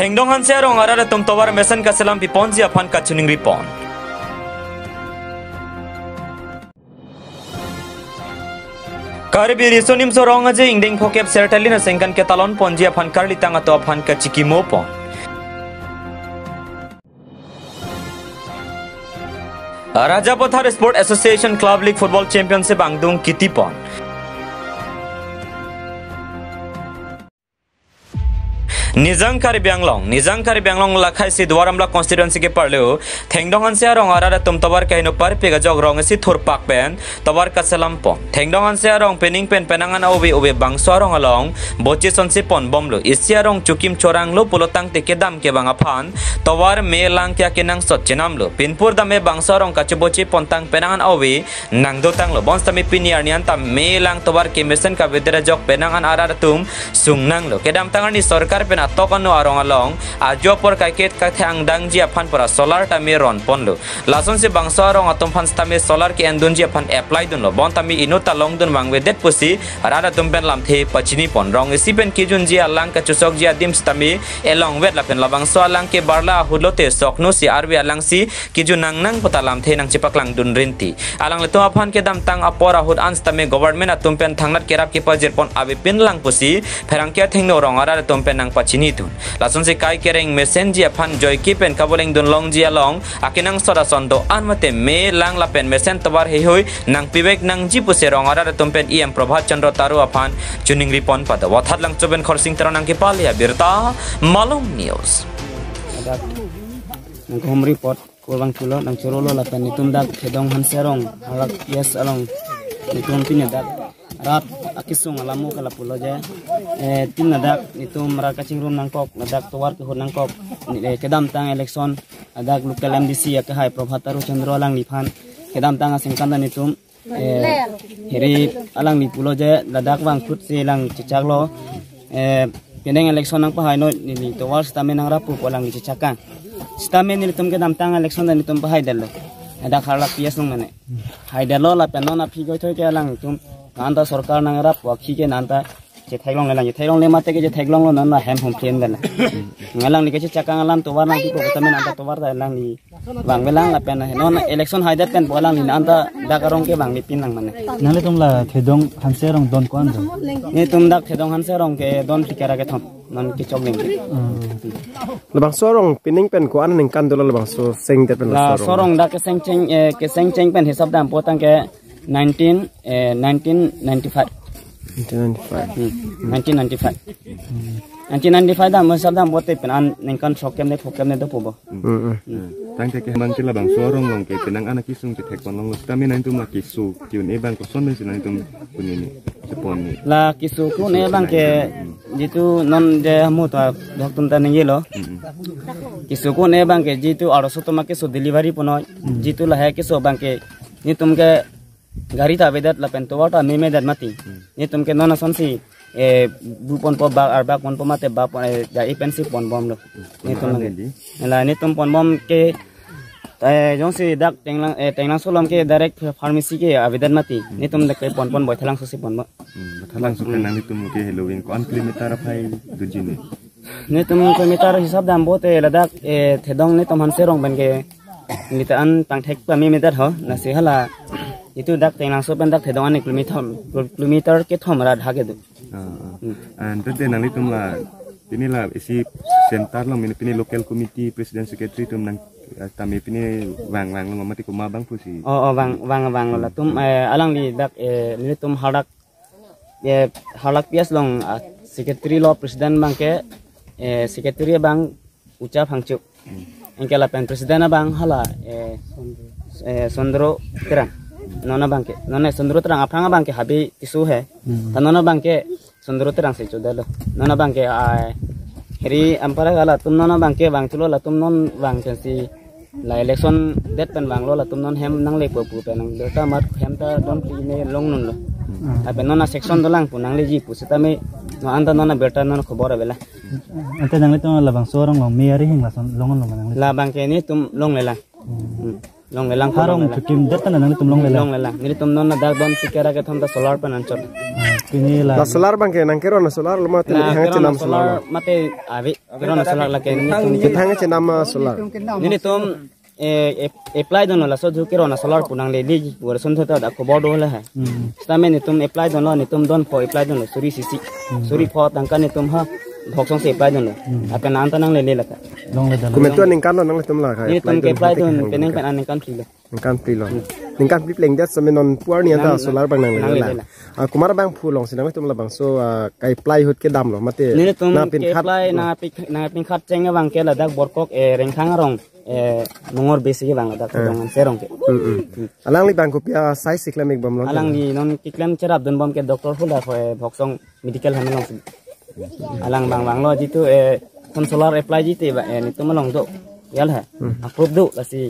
Thengdong han se rong ara tum towar mesen ka selam pipon ji aphan ka chuning ripon. Karbi risonim sorong aje ingdeng phokep sertalina sengkan ke talon ponji aphan karli tang ato aphan ka chikimo pon. Raja Pothar Sport Association Club League Football Championship angdung kitipon. Nizang Kari Bianglong lakhai si Dwaramla constituency ke parleo Thengdongan se arong arara tum tawar ka hinupar pega jog rong si thurpak pen tawar ka selampon Thengdongan se arong pening pen penangan obe bangso arong along bochi sonsi pon bomlo isi arong chukim chorang lo pulotang te kedam ke bang aphan tawar me lang kya kenang sotchenam lo pinpur dame bangso arong ka chubochi pontang penangan obe nang dotang lo bonstami piniar nian tam me lang tawar ke mesen ka vedera jog penangan arara tum sungnang lo kedam tangan ni sarkar pen tokan no arong along ajo por kaiket ka thang dang ji aphan pora solar ta me ron ponlo lason se bangsa arong atom phan stame solar ke endun ji aphan apply dun lo bon tami inota long dun wangwe det pusi arada tumpen lam the pachini pon rong si pen ki jun ji alang ka chusok ji adim stame elong wet la pen la bangsa alang ke barla hulote sokno si arbi alang si ki jun nang putalam the nang chipak lang dun rinti alang le to aphan ke dam tang apora hud an stame government atum pen thangnat kerap ke pajir pon abi pin lang pusi pherang ke thengno rong arada tumpen nang chini tu lason se kai kereng mesen ji aphan joy kipen kaboleng dun long ji along akinang sora sondo anmate me lang la pen mesen tawar he hoi nang pibek nang ji puse rong ara tumpen em prabhat chandra taru aphan chuning ripon pada wathat lang choben khorsing taranang ke palia birta malum news home report kurang chulo nang churolo la pen nitum dak khedong han serong alak yes along nitum pinya dak rat akisung alamu kala pulo je tin nadak nitum raka cingrum nangkok nadak towar ke nangkok kedam tang election adak local MDC ya ke hai Prabhataru Chandra lang liphan kedam tang asengkanda nitum heri alang ni pulo je nadak wang khut se lang cicaklo peneng election nang pahai no ni towar stamen nang rapu polang ni cicakan stamen ni nitum kedam tang election dan nitum pahai dalo adak harla pias nang mane hai dalo la penona phigoi thoi ke lang tum nanta sarkar nang rap wakhi ke nanta je thailong lelang je thailong le mate ke je thailong lo nana hem hom plane dala ngalang ni ke chakang alam to warna ki ko tamen anta to warda lang ni bang belang la pen non election haidat pen bolang ni anta dakarong ke bang ni pin nang mane nale tumla thedong hanserong don ko ando ni tum dak thedong hanserong ke don tikara ke thom non ki chogling lebang sorong pining pen ko an ning kan dolo lebang so seng te pen la sorong dak ke seng cheng pen hisab dam potang ke 1995 dah masa dah buat penan nengkan shokem ne fokem ne dopo tang ke man tila bang sorong long ke penang anak kisung ke tekon long stami na intum la kisu kiun e bang ko son men sinan intum kunini seponi la kisu ku ne bang ke jitu non de hamu to doktun tan yelo kisu ku ne bang ke jitu aroso to make so delivery pono jitu la hai ke so bang ke ni tum ke gari ta bedat la pen to wata me dat mati ni tum ke nona sonsi bu pon po ba arba pon po mate ba pon ja ipensi pon bom lo ni tum la ni tum pon bom ke jongsi dak tenglang solom ke direct pharmacy ke abedan mati ni tum de ke pon boy thalang sosi pon ba thalang so nang ni tum ke halloween ko 1 kilometer phai dujini ni tum kilometer hisab dam bote ladak thedong ni tum han serong ban ke litaan tang thek pa mi medat ho na se hala itu dak tenglang so pen dak thedong ani kilometer ke thomara dhage du and tete nang litum la pini la isi sentar long pini local committee president secretary tum nang tami pini wang long mati ko mabang pusi wang la tum alang di dak ni tum halak pias long secretary lo president bang ke secretary bang ucap hangcuk engkala pen president bang hala sondro terang nona bangke nona sondro terang apanga bangke habi isu he tanona bangke sondro terang se chodalo nona bangke heri ampara gala tum nona bangke bang tulo la tum non bang si la election det pen bang lo la tum non hem nang le pu pen nang dota mat hem ta don ne long nun lo ape nona section dolang pu nang le ji pu setame no anda nona beta nona khobor bela ante nang le to la bang sorong long me ari hing la son longon long nang la bangke ni tum long le la long lelang harong kim det tan nang tum long long lelang ni tum non na dak bom sikera ke thom da solar panel chot pini la La solar bang ke nang kero na solar lama tin hang che nam solar. mate abi kero na solar la ke ni tum Ke hang che nam solar. ni tum apply dono la so ju kero na solar punang le di wor sun thata da ko bodo la ha stame ni tum apply dono ni tum don for apply dono suri sisi suri for tangka ni tum ha boksong se apply dono akan anta nang le la ka long le dal Kumentuan ning kan nang le tum la ni khai. tum ke apply don peneng pen an kan free la Ning kan pri lo. Ning kan pri pleng det samenon puar ni anta solar bang nang le la. Kumar bang phulong sinang tum la bang so kai play hut ke dam lo mate. ni tum Na pin ke khat. apply na pin khat chenga bang ke la dak borkok rengkhang rong nongor besi ke bang la dak dongan serong ke Alang li bang ko pia size siklamik bam lo. alang ni non kiklem cerap don bom ke doktor hula ko boksong medical hamelong alang bang lo jitu kon solar apply jite ba ni tum long do yal ha approve do la si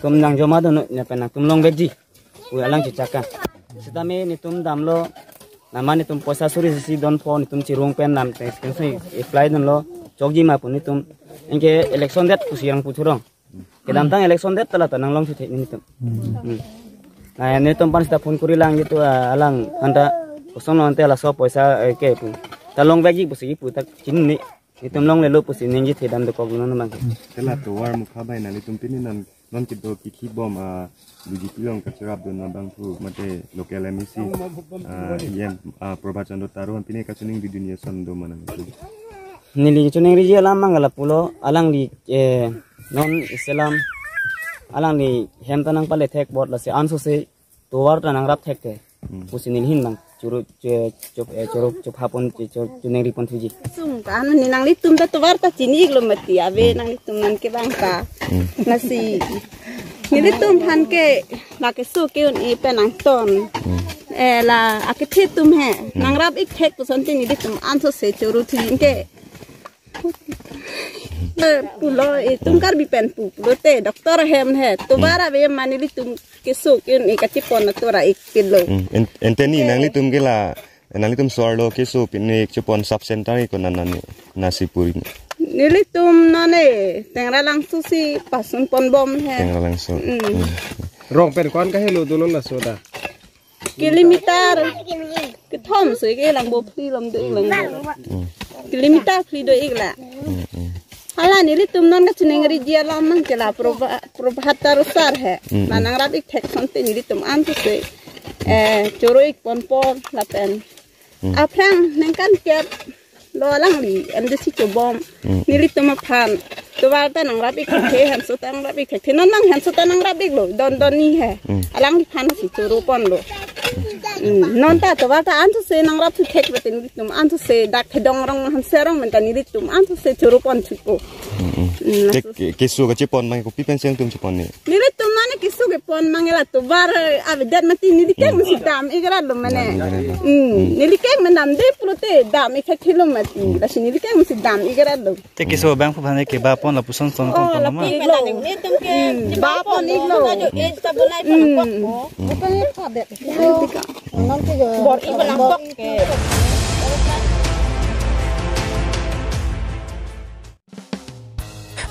tum nang joma do na pen tum long beji u alang cicaka sidame ni tum dam lo nama ni tum poisa suri si don phone ni tum chirung pen nam te sai apply don lo chokji ma pun ni tum engke election dat kusirang puturong ke dam tang election dat tala tanang long sute ni tum nah ni tum pan sta phone kuri lang gitu alang anda kosong lo ante la so poisa ke pu talong bagi pusi pu tak chin ni tum long le lo pusi ningi the dam de ko gunon bang Kela to war mukha bai na litum pini non kido kiki bom duji pilong kacerap don na bang pu mate local emisi yen probachando taruhan pini kacuning di dunia son do mana nili chuning ri alam mangala pulo alang di non islam alang di hem tanang pale thek bot la se anso se to war tanang rap thek te pusi nil hin bang churu chop hapon chuning ri pon thuji sung kan ni nang litum ta tuwar ta chini iglo mati ave nang litum nan ke bangka nasi ni litum han ke la ke su ke un i penang ton la akithe tum he nang rab ik thek to santi ni litum anso se churu thujin ke pulo tum kar bi pen pu te doktor hem he tuwar ave mani litum ke su ke un i kachipon na tora ik pilo enteni nang litum gela nang litum sorlo ke so pini chupon sub center ko nanani nasipuri nilitum nane tengra langsung si pasun pon bom he tengah langsung Rong pen kon ka helo dolon la soda. kilometer ke thom sui ke lang bo pli lam de lang kilometer pli do igla hala nilitum non ka chineng ri dia lam mang kela probahatar sar he manang rab ik thek sonte nilitum an tu se choro ik pon pon la pen aprang nengkan kep lo lang li am de si bom nilitum phan to wa ta nang rab ik the han so tang rab ik the non nang han so tang rab ik lo don ni he alang li phan si choro pon lo non ta to wa ta an tu se nang rab tu thek betin nilitum an tu se dak thedong rong han serong men ta nilitum an tu se choro pon chuko ke so ka chupon mang ko pipen seng tum chupon ni nilitum nane kisu ke pon mangela to bar avidat mati nilikeng si dam igara lo mane nilikeng menam de pulote dam ikha khilo mati la nilikeng si dam igara lo te kiso bang phu phane ke ba pon la puson son ton la ma iglo ba pon iglo bor ibalang tok ke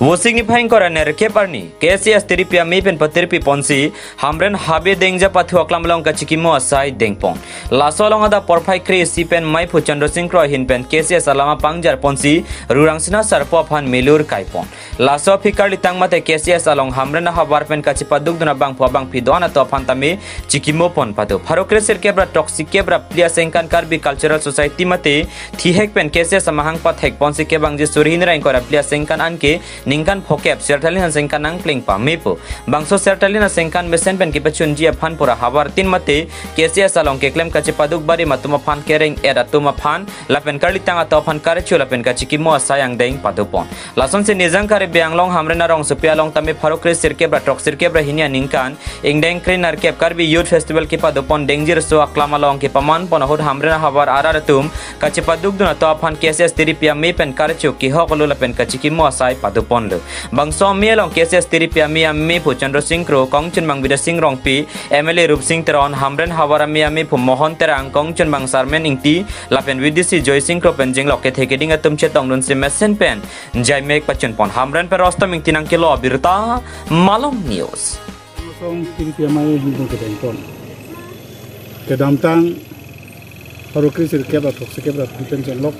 Wosing ni phaing kora ner ke parni KCS teripia me pen paterpi ponsi hamren habe dengja pathu aklam long ka chikimo asai dengpon laso long ada porphai kri si pen mai phu chandra singh kro hin pen KCS alama pangjar ponsi rurangsina sarpo phan melur kaipon laso fikar litang mate KCS along hamren habar pen ka chipaduk duna bang phu bang pidona to phan tame chikimo pon padu pharokre sir kebra toxic kebra plia sengkan karbi cultural society mate thihek pen KCS amahang pat hek ponsi ke bang je surhin rain kora plia sengkan anke ningkan phokep sertalin sengkan nang pling pa mepo bangso sertalin sengkan mesen pen kipachun ji phan pura habar tin mate KCS along ke klem kache paduk bari matuma phan kereng era tuma phan lapen karlitang ato phan karchu lapen kachi kimo sayang deng padupon lason se nizang kare bianglong hamrena rong supia long tame pharokre sirke bra tok sirke bra hinia ningkan ingdeng krenar kep karbi youth festival ki padupon dengjir so aklama long ke paman pon hod hamrena habar aratum kache paduk duna to phan KCS teripia me pen karchu ki hokolo lapen kachi kimo sai padupon bangso mielong KCS teripia mi phu chandra singh kro kongchun bang vida singh rong pi MLA rup singh teron hamren hawara mi phu mohon terang kongchun bang sarmen ingti lapen vidisi joy singh kro pen jinglok ke thekeding atum chetong dun se mesen pen jai mek pachun pon hamren per rostam ingti nang kilo birta malong news song tiri mai hindung ke dengpon ke damtang harukri sir kebra thok kebra pipen jenglok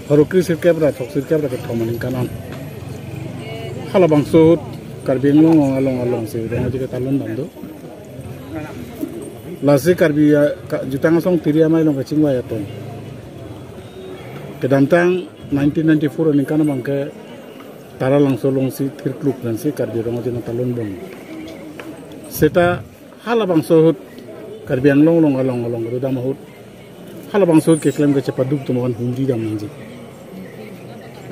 harukri sir kebra thok kebra ke thomanin kanan hala bangsut karbi nglong along sir deng aja ke talon bando lasi karbi jutang song tiri mai long ke chingwa ya ton ke damtang 1994 ni kana bangke tara langsolong si tirkluk dan si karbi rong aja talon bong seta hala bangsut karbi ang long along ru damahut hala bangsut ke klem ke cepat duk tumakan hundi dam nanji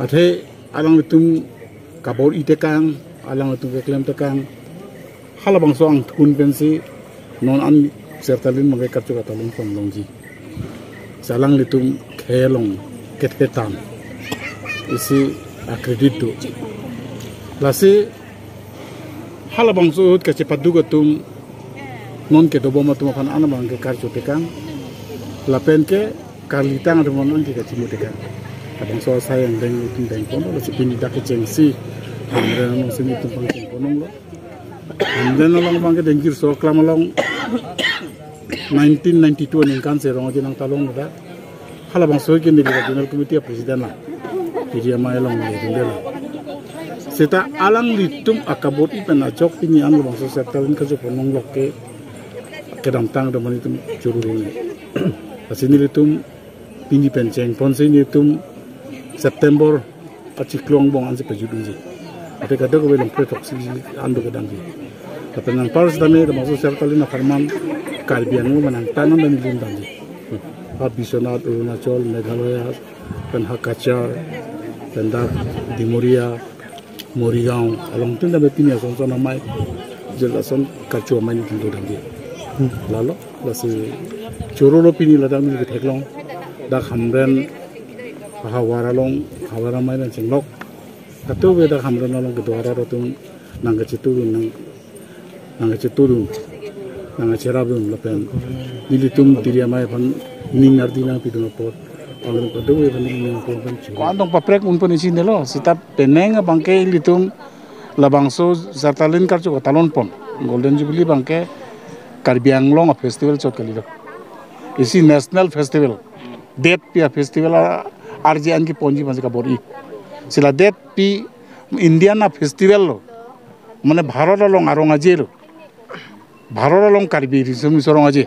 athe alang tum kabor itekang alang tum ke klem tekang hala bangso ang thun pensi non an sertalin magai karchu katalun pon longji salang litum khelong ketetan isi akredit do lasi hala bangso ke cepat duk tum non ke dobo matu makan ana bang ke karchu tekang lapen ke kalitang ada mon ke cimu tekang abang so sayang deng itu deng kono lo sepini dak cengsi amren no sini tu pangking kono lo amren no lang bang ke dengkir so klam long 1992 ning kan se rong jinang talong da hala bang so ke ni di national committee presiden la dia mai long ni dendela seta alang litum akabot ipen ajok pini an bang so sektalin ka jo ponong lo ke damtang do mani tum jururu ni asini litum pini penceng ponse ni tum September aciklong bong anse pejudunji ate kada ko belong pretoksi ando kadang di tapi nang pars dame da maso sertalina farman karbian mo manang tanan dan lindang di Biswanath Arunachal Meghalaya dan Hakachar dan Dimoria Morigaon along tun da bepini ason sona mai jelason kacho mai ni tindo dang di lalo lasi chorolo pini ladang ni theklong da khamren hawara mai dan singlok atu beda khamren along ke dwara rotum nangga citurun nangga cerabun lapen militum tiria mai pan ningar dinang piduna pot along ke dewe pan ningar pot pan ko andong paprek un pon isin lo sita peneng bangke litum labangso sartalin karcho talon pon golden jubilee bangke Karbi Anglong festival chot kali isi national festival det pia festival RJN की पौंजी मजे का बोरी सिला देत P Indian festival लो मने भारत लोंग आरोंग अजे लो भारत लोंग कार्बी रिसम सोरोंग अजे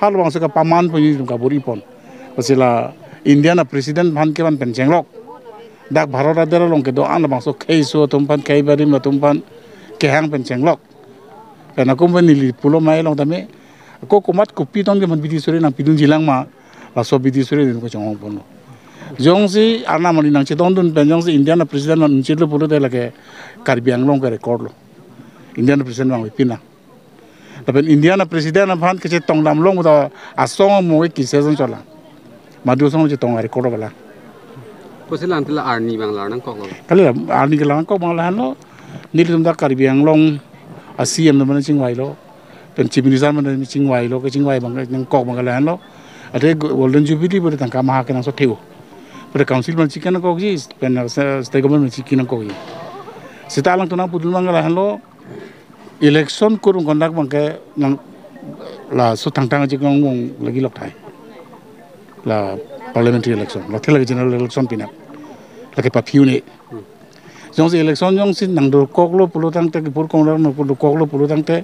हाल बांग का पामान पौंजी का बोरी पौन सिला इंडियन प्रेसिडेंट भान के भान पेंचेंग लोग दाक भारत अदर लोंग के दो आन बांग कई सो तुमपान कई बारी में तुमपान के हैंग पेंचेंग लोग karena kumpeni pulau mai long tame ko kumat kupi tong ke man bidi sore nang pidun jilang ma laso bidi sore den ko chong pon jong si ana mani nang che dun ben jong si indian president man chilo pulo de lage Karbi Anglong ka record lo indian president mang pina tapi indian president bhan ke che tong lam long da asong mo ki season chola madu song che tong record bala ko silan tila arni banglar nang ko kala arni ke lang ko banglar no ni tum da Karbi Anglong ASEAN mana cingwai lo, dan civilisan mana cingwai lo, ke cingwai bang nang kok bang kalan lo, ada golden jubilee pada tangka maha kena so teo, pada council mana cikan kok je, pen state government mana cikan kok je. Setalang tu nang pudul bang kalan lo, election kurung kondak bang ke nang la so tang cikang bang lagi lok thai, la parliamentary election, la lagi general election pinap, lagi papiu ni. Jong si election jong si nang do koklo pulo tang te pur kong no pulo koklo pulo tang te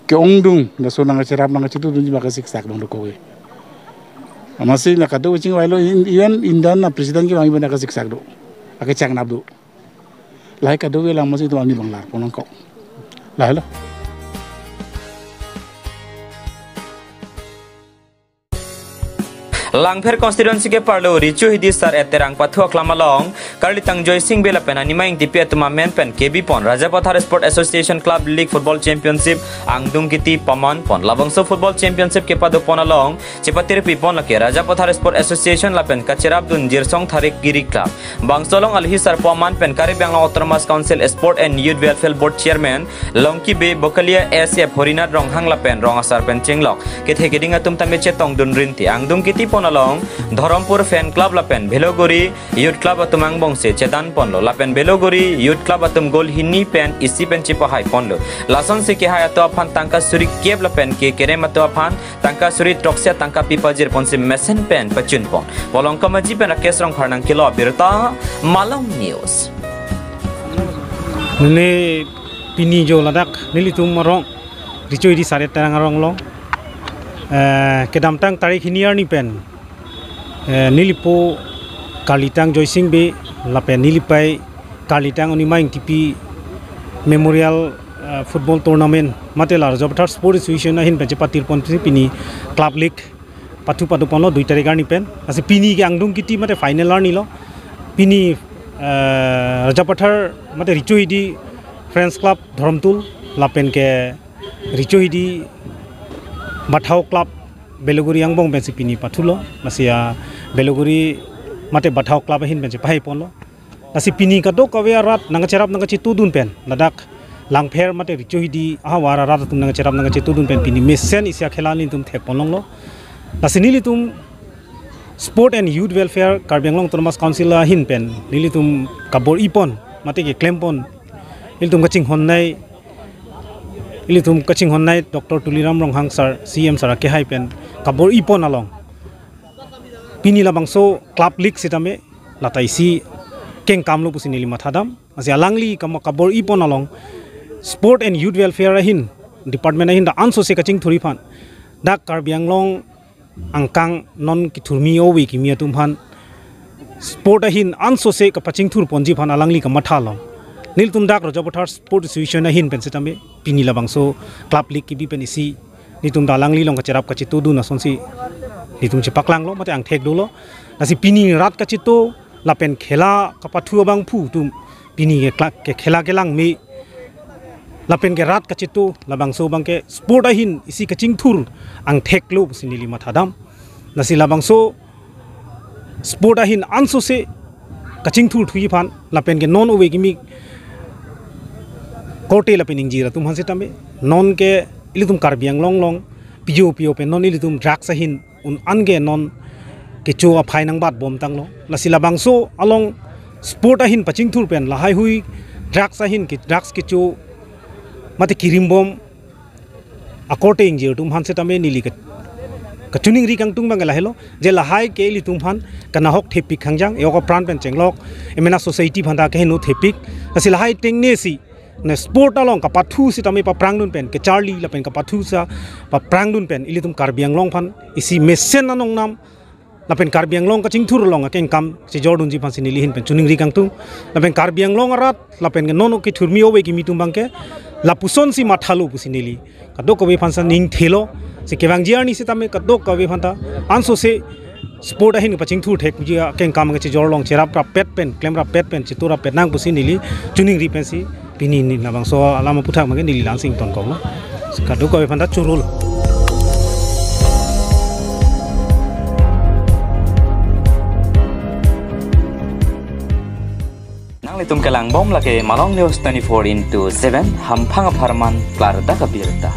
ke ongdung na so nang cerap nang citu dunji maka siksak bang do kowe amasi na kado cing wailo ian indan na presiden ki bang ibana ka siksak do ake chang nab do lai kado we lang masi to ani bang lar ponang ko lai lo Langfer constituency ke parlo ricu hidi sar eterang pathuak lamalong karli tangjoy sing bela pen animaing tipi atuma men pen KB pon Rajapathar Sport Association Club League Football Championship angdung kiti paman pon labangso football championship ke padu pon along cepatir pipon lake Rajapathar Sport Association lapen kacerap dun jirsong tharik giri club bangsolong alhi sar paman pen Karbi Anglong Autonomous Council Sport and Youth Welfare Board Chairman Longki Be Bokalia SF Horinat rong hang lapen rong asar pen chenglok ke thegeding atum tame chetong dun rinti angdung kiti pon pon along Dharampur fan club lapen Belogori youth club atumang bongse chedan pon lo lapen Belogori youth club atum gol hinni pen isi pen chipa hai pon lo lason se ke hai ato aphan tangka suri keb lapen ke kerem ato aphan tangka suri troksia tangka pipajir pon se mesen pen pachun pon bolong kamaji pen rakes rong pharnang kilo birta Malam News ne pini jo ladak nilitum marong ricoi di sare tarang rong lo kedam tang tarik hiniar ni pen nilipo kalitang joising be lapen nilipai kalitang oni maing tipi memorial football tournament matelar jobthar sport association hin pen patir pon pini club league patu pono 2 tarik ni pen ase pini ke angdung kiti mate final ar ni lo pini Rajapathar mate ricoi di Friends Club Dharamtul lapen ke ricoi di Bathau Club Belogori yang bong bensi pini pathulo masia Belogori mate Bathau Club hin bensi pai ponlo nasi pini kadok kawe rat nanga cerap nanga citudun pen ladak langpher mate ricoi di ahawara rat tum nanga cerap nanga citudun pen pini mesen isya khelani tum thek ponlong lo nasi nili tum Sport and Youth Welfare Karbi Anglong Autonomous Council hin pen nili tum kabor ipon mate ke claim pon ilitum kaching honnai ilitum kaching honnai Dr. Tuliram Ronghang sir CM sir ke hai pen kabor ipon along pini labangso club league sitame lataisi keng kamlo pusin nili mathadam ase alangli kam kabor ipon along Sport and Youth Welfare hin department hin da anso se kaching thuri phan da Karbi Anglong angkang non kiturmi owi kimia tumhan sport ahin anso se ka paching thur ponji phan alangli ka mathalong nil tumdak Rajapathar sport association ahin pensitame pini labangso club league ki bi penisi nitum dalangli long ka cherap ka chitu du na sonsi nitum che paklang lo mate ang thek do lo nasi pini rat ka chitu lapen khela ka pathu bang phu tum pini ke khela ke lang mi lapen ke rat kacitu labang so bangke sport ahin isi kaching thur ang thek lo sinili mathadam nasi labang so sport ahin anso se kaching thur thui phan lapen ke non owe gimi kote lapen ingjira tum hanse tame non ke ilitum Karbi Anglong long pio pe non ilitum drugs ahin un ange non ke cho aphai nang bat bom tang lo nasi labang so along sport ahin paching thur pen lahai hui drugs ahin ke drugs ke cho mate kirim bom akote injir tum han setame nili ka tuning ri kang tung bangala helo je lahai ke li tum phan kana hok thepik khangjang eko pran pen chenglok emena society phanda ke no thepik asi lahai tengne si ne sport along ka pathu sitame pa prangdun pen ke charlie la pen ka pathu sa pa prangdun pen ili tum Karbi Anglong phan isi mesen anong nam la pen Karbi Anglong ka chingthur long ka kam si jordun ji phan sinili hin pen tuning ri kang tung la pen Karbi Anglong arat la pen ke nono ke thurmi owe ki mitum bangke lapuson si mathalu pusinili kadok kawe phansa ning thelo se kewang jiarni se tame kadok kawe phanta anso se sport ahin paching thur thek ji keng kam nge jorlong chera pra pet pen klemra pet pen chitura pet nang pusinili tuning ri pensi pini ni nabang so alama puthak mage nili langsing ton kong kadok kawe phanta churul Litum kelang bom lagi Malam News 24/7 hampang aparman klar da kabirta